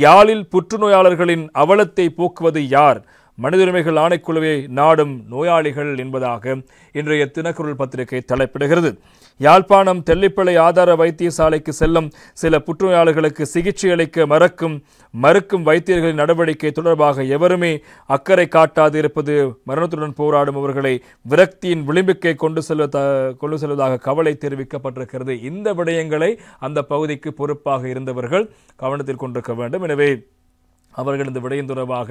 யாழில் புற்றுநோயாளர்களின் அவலத்தை போக்குவது யார்? மனித உரிமைகள் ஆணைக்குழுவை நாடும் நோயாளிகள் என்பதாக இன்றைய தினக்குரல் பத்திரிகை தலைப்பிடுகிறது. யாழ்ப்பாணம் தெல்லிப்பளை ஆதார வைத்தியசாலைக்கு செல்லும் சில புற்றுநோயாளர்களுக்கு சிகிச்சை அளிக்க மறுக்கும் வைத்தியர்களின் நடவடிக்கை தொடர்பாக எவருமே அக்கறை காட்டாது இருப்பது மரணத்துடன் போராடும் அவர்களை விரக்தியின் விளிம்புக்கை கொண்டு செல்வதாக கவலை தெரிவிக்கப்பட்டிருக்கிறது. இந்த விடயங்களை அந்த பகுதிக்கு பொறுப்பாக இருந்தவர்கள் கவனத்தில் கொண்டிருக்க வேண்டும். எனவே அவர்கள் இந்த விடயம் தொடர்பாக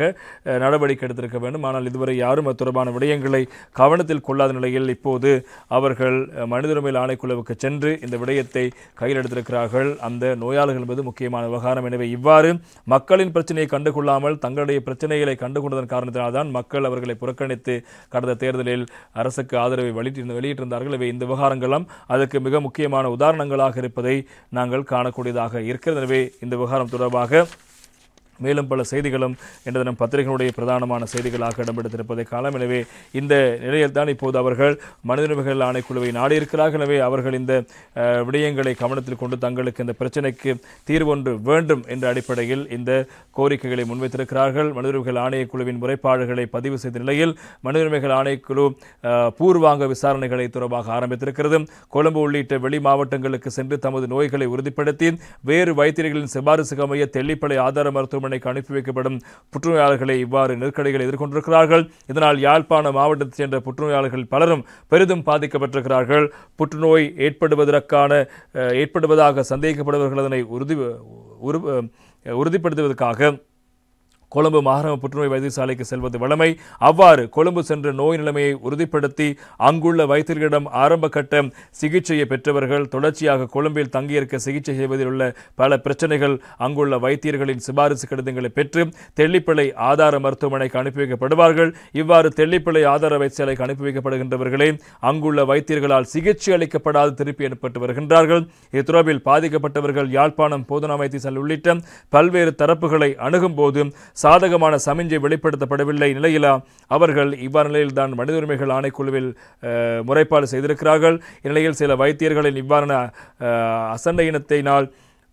நடவடிக்கை எடுத்திருக்க வேண்டும். ஆனால் இதுவரை யாரும் அது தொடர்பான விடயங்களை கவனத்தில் கொள்ளாத நிலையில் இப்போது அவர்கள் மனித உரிமைகள் ஆணைக்குழுவுக்கு சென்று இந்த விடயத்தை கையில் எடுத்திருக்கிறார்கள். அந்த நோயாளர்கள் என்பது முக்கியமான விவகாரம். எனவே இவ்வாறு மக்களின் பிரச்சனையை கண்டுகொள்ளாமல் தங்களுடைய பிரச்சனைகளை கண்டுகொண்டதன் காரணத்தினால்தான் மக்கள் அவர்களை புறக்கணித்து கடந்த தேர்தலில் அரசுக்கு ஆதரவை வெளியிட்டிருந்தார்கள். இவை இந்த விவகாரங்களும் அதற்கு மிக முக்கியமான உதாரணங்களாக இருப்பதை நாங்கள் காணக்கூடியதாக இருக்கிறது. எனவே இந்த விவகாரம் தொடர்பாக மேலும் பல செய்திகளும் இன்று தினம் பத்திரிகைகளுடைய பிரதானமான செய்திகளாக இடம்பெடுத்திருப்பதை காலம். எனவே இந்த நிலையில் தான் இப்போது அவர்கள் மனித உரிமைகள் ஆணைக்குழுவை நாடியிருக்கிறார்கள். எனவே அவர்கள் இந்த விடயங்களை கவனத்தில் கொண்டு தங்களுக்கு இந்த பிரச்சினைக்கு தீர்வொன்று வேண்டும் என்ற அடிப்படையில் இந்த கோரிக்கைகளை முன்வைத்திருக்கிறார்கள். மனித உரிமைகள் ஆணையக்குழுவின் முறைப்பாடுகளை பதிவு செய்த நிலையில் மனித உரிமைகள் ஆணைக்குழு பூர்வாங்க விசாரணைகளை தொடர்பாக ஆரம்பித்திருக்கிறது. கொழும்பு உள்ளிட்ட வெளி மாவட்டங்களுக்கு சென்று தமது நோய்களை உறுதிப்படுத்தி வேறு வைத்தியர்களின் சிபாரிசுக்கு அமைய தெல்லிப்பளை ஆதார மருத்துவமனை அனுப்பி வைக்கப்படும் புற்றுநோயாளர்களை இவ்வாறு நெருக்கடிகளை எதிர்கொண்டிருக்கிறார்கள். இதனால் யாழ்ப்பாண மாவட்டத்தைச் சேர்ந்த புற்றுநோயாளர்கள் பலரும் பெரிதும் பாதிக்கப்பட்டிருக்கிறார்கள். புற்றுநோய் ஏற்படுவதாக சந்தேகிக்கப்படுபவர்கள் அதனை உறுதிப்படுத்துவதற்காக கொழும்பு மாகாண புற்றுநோய் வைத்தியசாலைக்கு செல்வது வழமை. அவ்வாறு கொழும்பு சென்று நோய் நிலைமையை உறுதிப்படுத்தி அங்குள்ள வைத்தியர்களிடம் ஆரம்ப கட்ட சிகிச்சையை பெற்றவர்கள் தொடர்ச்சியாக கொழும்பில் தங்கியிருக்க சிகிச்சை செய்வதில் உள்ள பல பிரச்சனைகள் அங்குள்ள வைத்தியர்களின் சிபாரிசு கடிதங்களை பெற்று தெல்லிப்பளை ஆதார மருத்துவமனைக்கு அனுப்பி வைக்கப்படுவார்கள். இவ்வாறு தெல்லிப்பளை ஆதார வைத்தியசாலைக்கு அனுப்பி வைக்கப்படுகின்றவர்களே அங்குள்ள வைத்தியர்களால் சிகிச்சை அளிக்கப்படாது திருப்பி அனுப்பப்பட்டு வருகின்றார்கள். இது தொடர்பில் பாதிக்கப்பட்டவர்கள் யாழ்ப்பாணம் போதனா வைத்தியசாலை உள்ளிட்ட பல்வேறு தரப்புகளை அணுகும் போது சாதகமான சமிஞ்சை வெளிப்படுத்தப்படவில்லை. நிலையிலா அவர்கள் இவ்வாறு நிலையில்தான் மனித உரிமைகள் ஆணைக்குழுவில் முறைப்பாடு செய்திருக்கிறார்கள். இந்நிலையில் சில வைத்தியர்களின் இவ்வாறான அசண்டை இனத்தினால்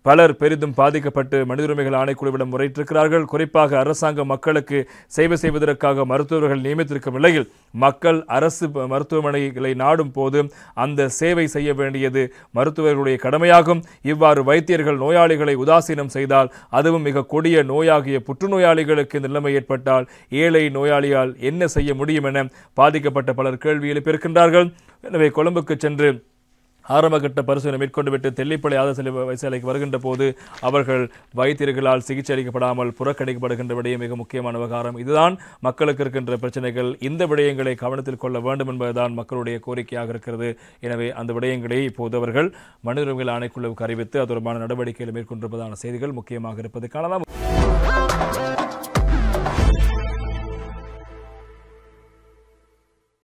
பலர் பெரிதும் பாதிக்கப்பட்டு மனித உரிமைகள் ஆணைக்குழுவிடம் முறையிட்டிருக்கிறார்கள். குறிப்பாக அரசாங்க மக்களுக்கு சேவை செய்வதற்காக மருத்துவர்கள் நியமித்திருக்கும் நிலையில் மக்கள் அரசு மருத்துவமனைகளை நாடும் போது அந்த சேவை செய்ய வேண்டியது மருத்துவர்களுடைய கடமையாகும். இவ்வாறு வைத்தியர்கள் நோயாளிகளை உதாசீனம் செய்தால் அதுவும் மிக கொடிய நோயாகிய புற்றுநோயாளிகளுக்கு இந்த நிலைமை ஏற்பட்டால் ஏழை நோயாளியால் என்ன செய்ய முடியும் என பாதிக்கப்பட்ட பலர் கேள்வி எழுப்பியிருக்கின்றார்கள். எனவே கொழும்புக்கு சென்று ஆரம்பகட்ட பரிசோதனை மேற்கொண்டுவிட்டு தெல்லிப்பளை ஆதார வைத்தியசாலைக்கு வருகின்ற போது அவர்கள் வைத்தியர்களால் சிகிச்சை அளிக்கப்படாமல் புறக்கணிக்கப்படுகின்ற விடயம் மிக முக்கியமான விவகாரம். இதுதான் மக்களுக்கு இருக்கின்ற பிரச்சனைகள். இந்த விடயங்களை கவனத்தில் கொள்ள வேண்டும் என்பதுதான் மக்களுடைய கோரிக்கையாக இருக்கிறது. எனவே அந்த விடயங்களை இப்போது அவர்கள் மனித உரிமைகள் ஆணைக்குழுவுக்கு அறிவித்து அது தொடர்பான நடவடிக்கைகளை மேற்கொண்டிருப்பதான செய்திகள் முக்கியமாக இருப்பது காணலாம்.